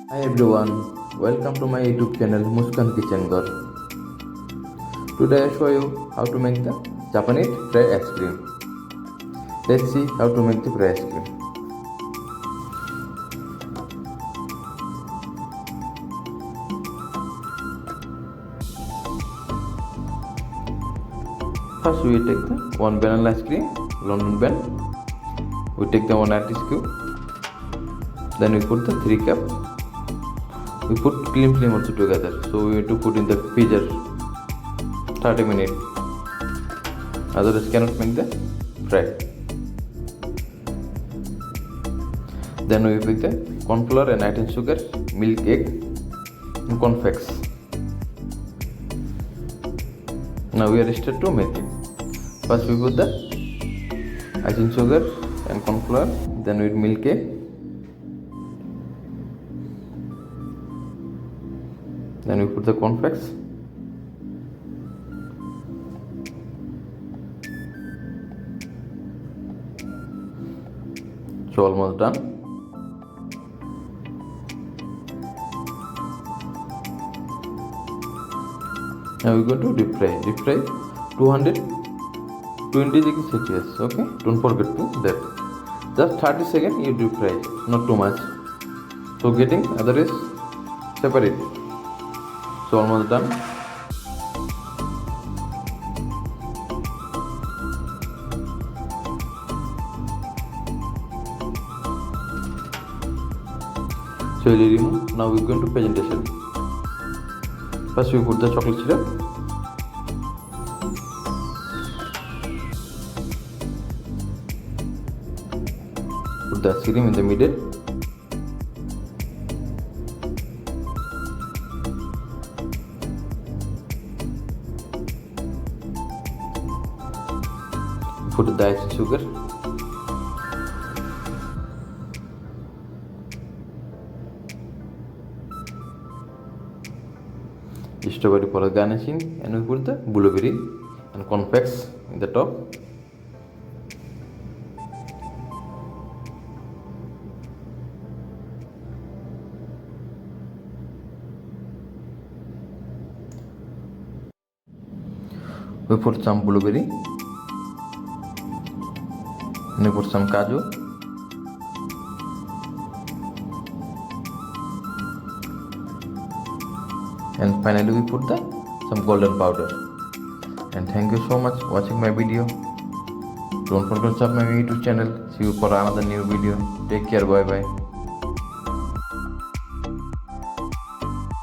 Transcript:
Hi everyone, welcome to my YouTube channel Muskan Kitchen Girl. Today I show you how to make the Japanese fry ice cream. Let's see how to make the fry ice cream. First we take the one vanilla ice cream, London blend. We take the one ice cube. Then we put the 3 cup. We put cream also together. So we have to put in the freezer 30 minutes. Otherwise cannot make the fry. Then we pick the corn flour and add in sugar, milk, egg, and cornflakes. Now we are ready to make it. First we put the icing sugar and corn flour. Then we milk, egg. Then we put the cornflakes. So almost done. Now we're going to deep fry. Deep fry 220 degrees Celsius. Okay, don't forget to that. Just 30 seconds you deep fry, not too much. So getting other is separate. So almost done. So we'll remove. Now we're going to presentation. First we put the chocolate syrup. Put the ice cream in the middle. Put the icing sugar. Strawberry for garnishing, and we put the blueberry and cornflakes in the top. We put some blueberry. And we put some kaju. And finally we put some golden powder. And thank you so much for watching my video. Don't forget to subscribe my YouTube channel. See you for another new video. Take care. Bye bye.